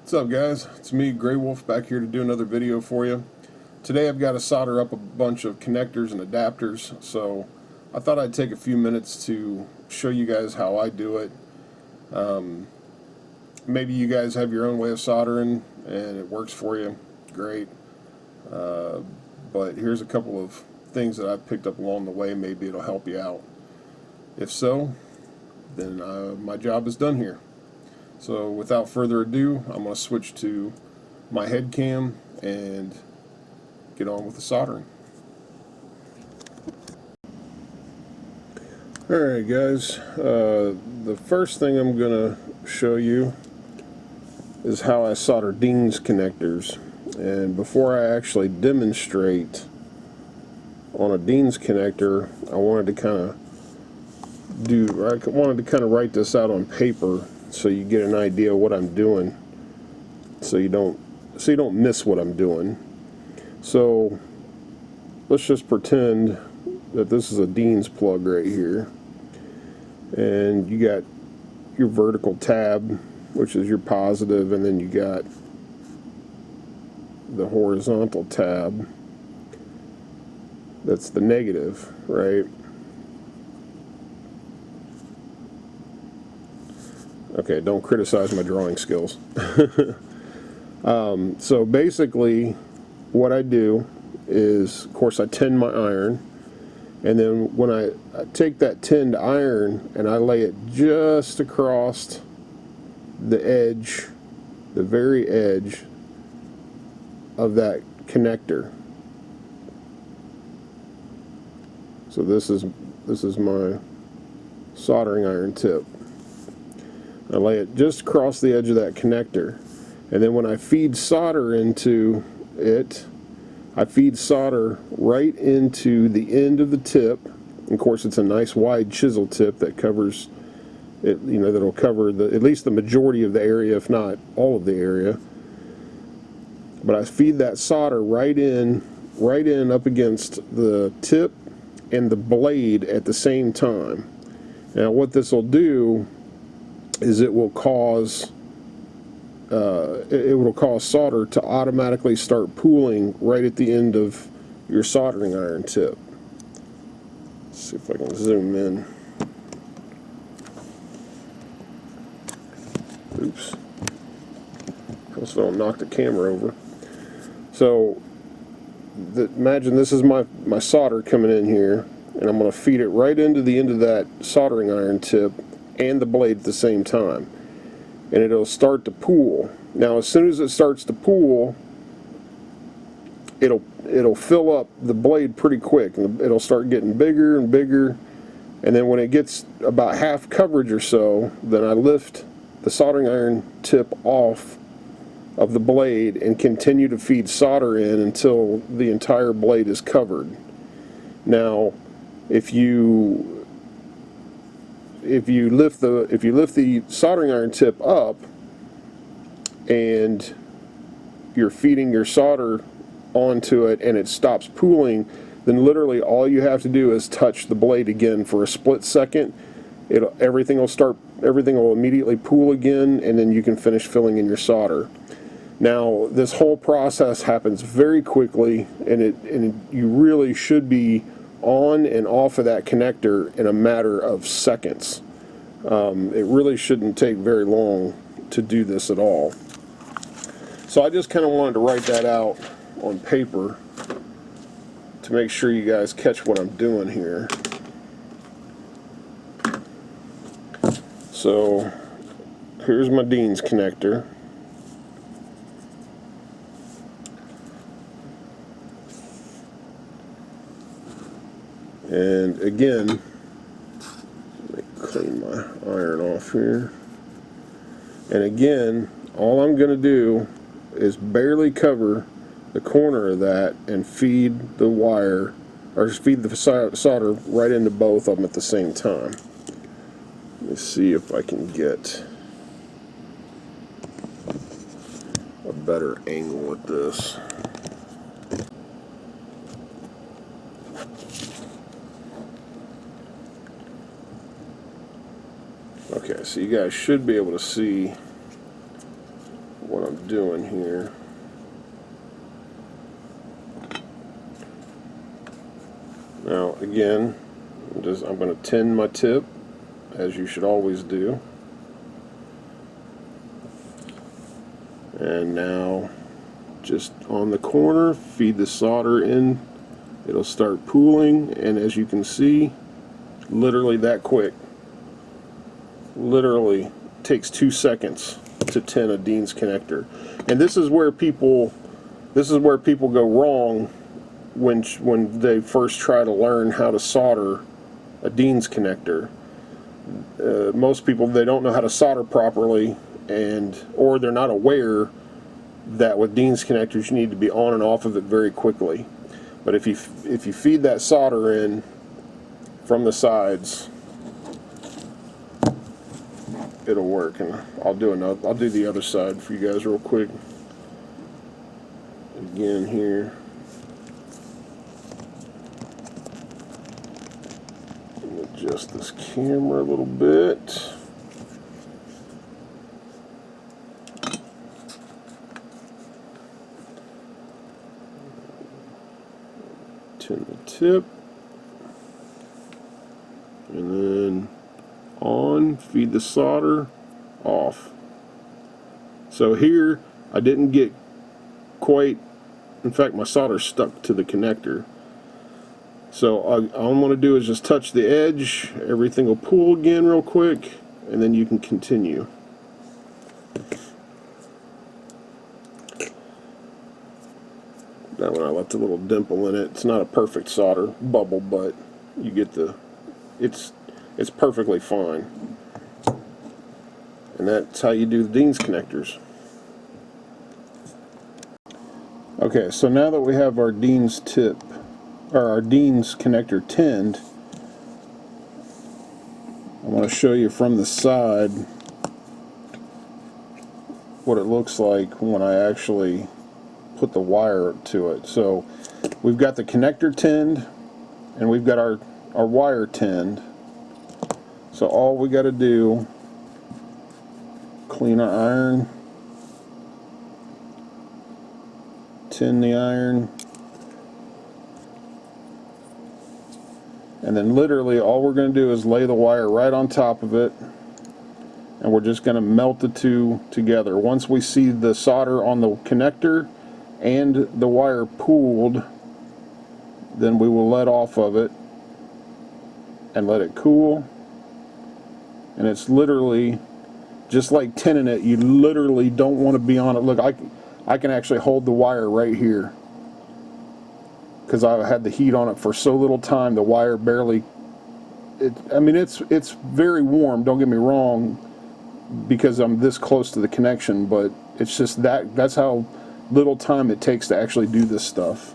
What's up, guys? It's me, Grey Wolf, back here to do another video for you. Today I've got to solder up a bunch of connectors and adapters, so I thought I'd take a few minutes to show you guys how I do it. Maybe you guys have your own way of soldering and it works for you. Great. But here's a couple of things that I've picked up along the way. Maybe it'll help you out. If so, then my job is done here. So without further ado, I'm going to switch to my head cam and get on with the soldering. Alright guys, the first thing I'm going to show you is how I solder Dean's connectors. And before I actually demonstrate on a Dean's connector, I wanted to kind of write this out on paper so you get an idea of what I'm doing, so you don't miss what I'm doing. So let's just pretend that this is a Dean's plug right here, and you got your vertical tab, which is your positive, and then you got the horizontal tab, that's the negative, right? Okay, don't criticize my drawing skills. So basically what I do is, of course, I tin my iron, and then when I take that tinned iron and I lay it just across the edge, the very edge of that connector. So this is my soldering iron tip. I lay it just across the edge of that connector, and then when I feed solder into it, I feed solder right into the end of the tip. Of course, it's a nice wide chisel tip that covers it, you know, that'll cover at least the majority of the area, if not all of the area. But I feed that solder right in up against the tip and the blade at the same time. Now what this will do is it will cause solder to automatically start pooling right at the end of your soldering iron tip. Let's see if I can zoom in. Oops. Almost don't knock the camera over. So imagine this is my solder coming in here, and I'm going to feed it right into the end of that soldering iron tip and the blade at the same time, and it'll start to pool. Now as soon as it starts to pool, it'll fill up the blade pretty quick, and it'll start getting bigger and bigger, and then when it gets about half coverage or so, then I lift the soldering iron tip off of the blade and continue to feed solder in until the entire blade is covered. Now if you lift the soldering iron tip up and you're feeding your solder onto it and it stops pooling, then literally all you have to do is touch the blade again for a split second. Everything will immediately pool again, and then you can finish filling in your solder. Now this whole process happens very quickly, and you really should be on and off of that connector in a matter of seconds. It really shouldn't take very long to do this at all. So I just kind of wanted to write that out on paper to make sure you guys catch what I'm doing here. So here's my Dean's connector. And again, let me clean my iron off here. And again, all I'm going to do is barely cover the corner of that and feed the wire, or feed the solder right into both of them at the same time. Let me see if I can get a better angle with this. Okay, so you guys should be able to see what I'm doing here. Now again, I'm going to tin my tip, as you should always do. And now, just on the corner, feed the solder in. It'll start pooling, and as you can see, literally that quick. Literally takes 2 seconds to tin a Dean's connector. And this is where people go wrong when they first try to learn how to solder a Dean's connector. Most people, they don't know how to solder properly, or they're not aware that with Dean's connectors you need to be on and off of it very quickly. But if you feed that solder in from the sides, it'll work. And I'll do the other side for you guys real quick. Again here. Adjust this camera a little bit. Tin the tip. And then on, feed the solder, off. So here, I didn't get quite, in fact my solder stuck to the connector. So all I'm going to do is just touch the edge, everything will pool again real quick, and then you can continue. That one I left a little dimple in it. It's not a perfect solder bubble, but you get it's perfectly fine. And that's how you do the Dean's connectors. Okay, so now that we have our Dean's tip, or our Dean's connector tinned, I want to show you from the side what it looks like when I actually put the wire to it. So we've got the connector tinned, and we've got our wire tinned. So all we got to do, clean our iron, tin the iron, and then literally all we're going to do is lay the wire right on top of it, and we're just going to melt the two together. Once we see the solder on the connector and the wire pooled, then we will let off of it and let it cool. And it's literally just like tinning it. You literally don't want to be on it. Look, I can actually hold the wire right here because I had the heat on it for so little time. The wire barely. I mean, it's very warm. Don't get me wrong, because I'm this close to the connection. But it's just that's how little time it takes to actually do this stuff.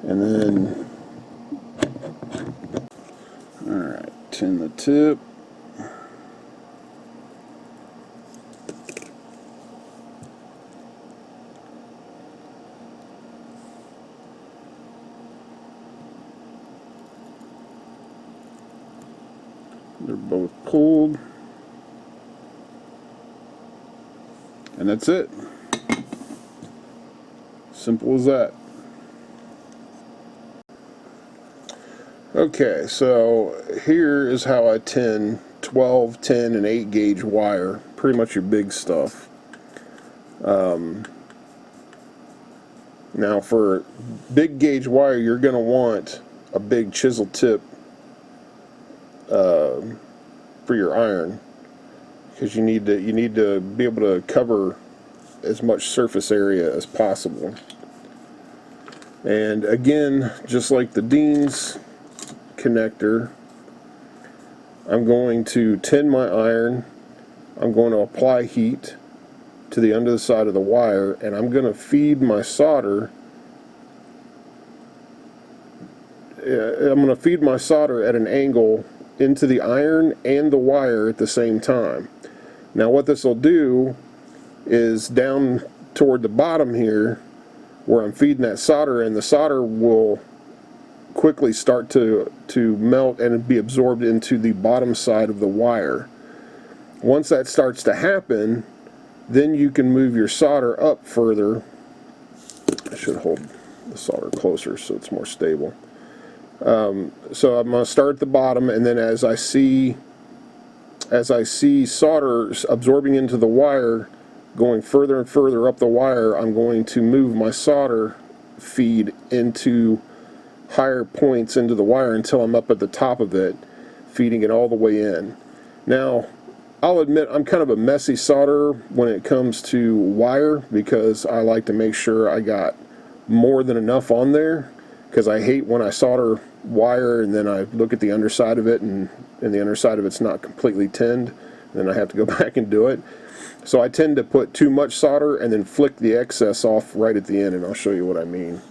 And then, all right, tin the tip. They're both pulled. And that's it. Simple as that. Okay, so here is how I tin 12, 10, and 8 gauge wire. Pretty much your big stuff. Now for big gauge wire, you're going to want a big chisel tip for your iron, because you need to be able to cover as much surface area as possible. And again, just like the Dean's connector, I'm going to tin my iron, I'm going to apply heat to the underside of the wire, and I'm going to feed my solder. I'm going to feed my solder at an angle into the iron and the wire at the same time. Now what this will do is down toward the bottom here, where I'm feeding that solder in, the solder will quickly start to melt and be absorbed into the bottom side of the wire. Once that starts to happen, Then you can move your solder up further. I should hold the solder closer so it's more stable. So I'm going to start at the bottom, and then as I see solder absorbing into the wire, going further and further up the wire, I'm going to move my solder feed into higher points into the wire until I'm up at the top of it, feeding it all the way in. Now, I'll admit I'm kind of a messy solderer when it comes to wire, because I like to make sure I got more than enough on there, because I hate when I solder wire and then I look at the underside of it and the underside of it's not completely tinned, and then I have to go back and do it. So I tend to put too much solder and then flick the excess off right at the end, and I'll show you what I mean.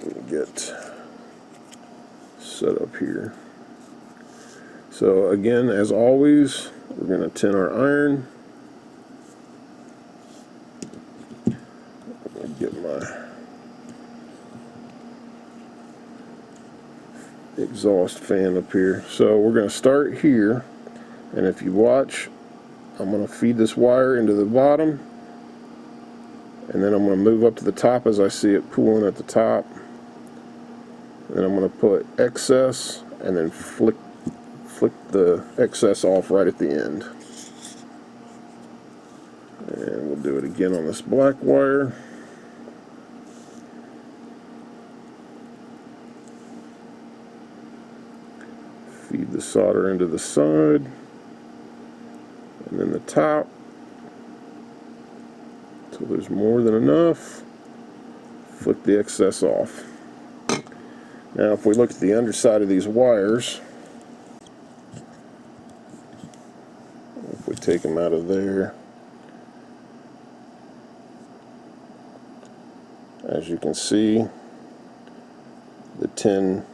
Let me get set up here. So again, as always, we're going to tin our iron. Let me get my exhaust fan up here. So we're going to start here, and if you watch, I'm going to feed this wire into the bottom, and then I'm going to move up to the top as I see it pooling at the top. Then I'm going to put excess and then flick the excess off right at the end. And we'll do it again on this black wire. Feed the solder into the side, and then the top, until there's more than enough. Flick the excess off. Now if we look at the underside of these wires, if we take them out of there, as you can see, the tin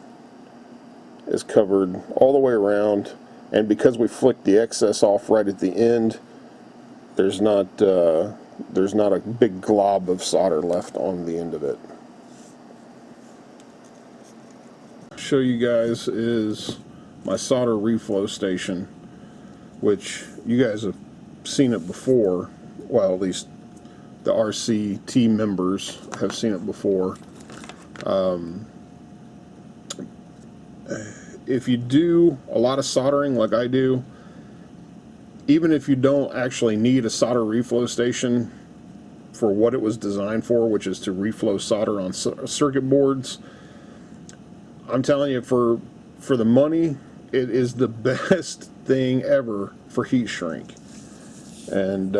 is covered all the way around, and because we flicked the excess off right at the end, there's not a big glob of solder left on the end of it. Show you guys is my solder reflow station, which you guys have seen it before. Well, at least the RCT members have seen it before. If you do a lot of soldering like I do, even if you don't actually need a solder reflow station for what it was designed for, which is to reflow solder on circuit boards, I'm telling you, for the money, it is the best thing ever for heat shrink. And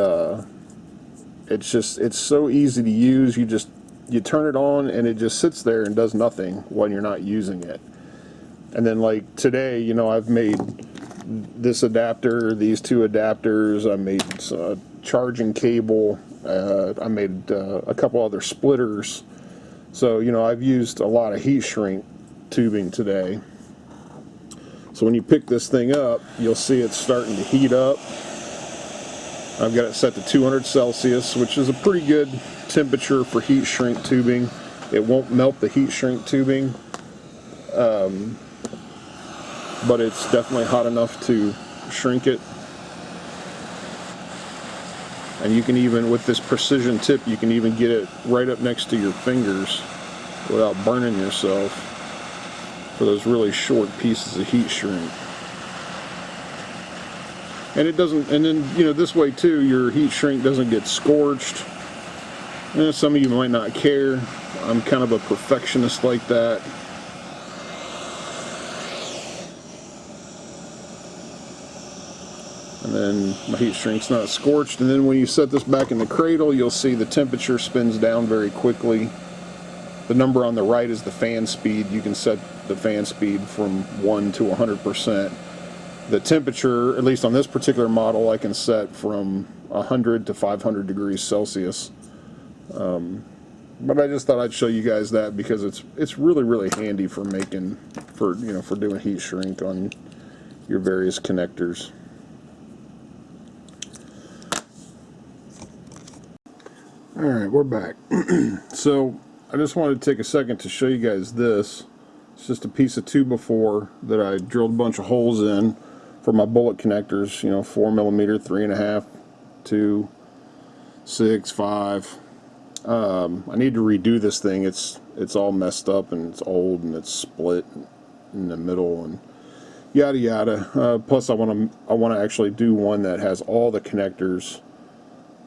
it's so easy to use. You turn it on and it just sits there and does nothing when you're not using it. And then like today, you know, I've made this adapter, these two adapters, I made a charging cable, I made a couple other splitters. So, you know, I've used a lot of heat shrink tubing today. So when you pick this thing up, you'll see it's starting to heat up. I've got it set to 200 Celsius, which is a pretty good temperature for heat shrink tubing. It won't melt the heat shrink tubing, but it's definitely hot enough to shrink it. And you can even, with this precision tip, you can even get it right up next to your fingers without burning yourself for those really short pieces of heat shrink. And it doesn't, and then, you know, this way too, your heat shrink doesn't get scorched. And some of you might not care. I'm kind of a perfectionist like that. And then my heat shrink's not scorched. And then when you set this back in the cradle, you'll see the temperature spins down very quickly. The number on the right is the fan speed. You can set the fan speed from 1 to 100%. The temperature, at least on this particular model, I can set from 100 to 500 degrees Celsius. But I just thought I'd show you guys that because it's really, really handy for for doing heat shrink on your various connectors. All right, we're back. So I just wanted to take a second to show you guys this. It's just a piece of 2x4 that I drilled a bunch of holes in for my bullet connectors, you know, 4mm, 3.5, 2, 6, 5. I need to redo this thing. It's all messed up and it's old and it's split in the middle and yada yada. Plus, I want to actually do one that has all the connectors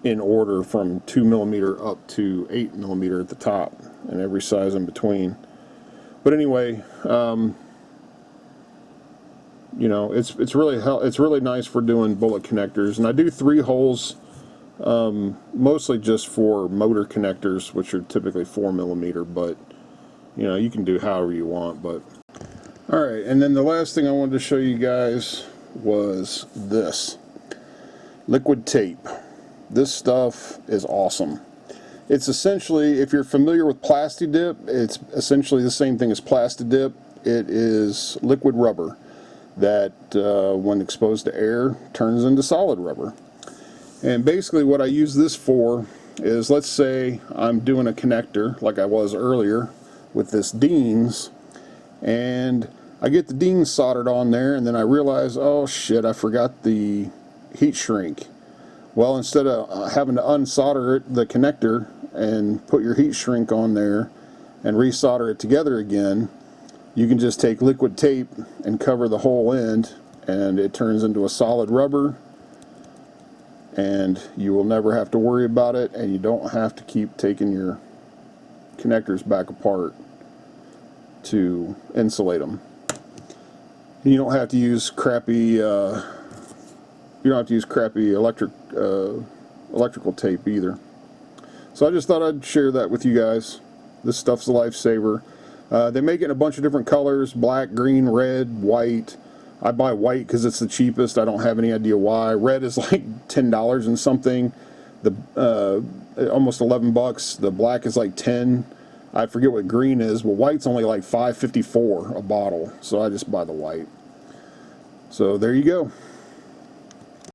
in order from 2mm up to 8mm at the top, and every size in between. But anyway, you know, it's really nice for doing bullet connectors, and I do 3 holes, mostly just for motor connectors, which are typically 4mm, but you know, you can do however you want. But all right, and then the last thing I wanted to show you guys was this liquid tape. This stuff is awesome. It's essentially, if you're familiar with Plastidip, it's essentially the same thing as Plastidip. It is liquid rubber that, when exposed to air, turns into solid rubber. And basically what I use this for is, let's say I'm doing a connector like I was earlier with this Dean's, and I get the Dean's soldered on there, and then I realize, oh shit, I forgot the heat shrink. Well, instead of having to unsolder the connector and put your heat shrink on there and resolder it together again, you can just take liquid tape and cover the whole end, and it turns into a solid rubber, and you will never have to worry about it, and you don't have to keep taking your connectors back apart to insulate them. You don't have to use crappy electrical tape either. So I just thought I'd share that with you guys. This stuff's a lifesaver. They make it in a bunch of different colors: black, green, red, white. I buy white because it's the cheapest. I don't have any idea why. Red is like $10 and something. The almost $11. The black is like 10. I forget what green is. Well, white's only like $5.54 a bottle. So I just buy the white. So there you go.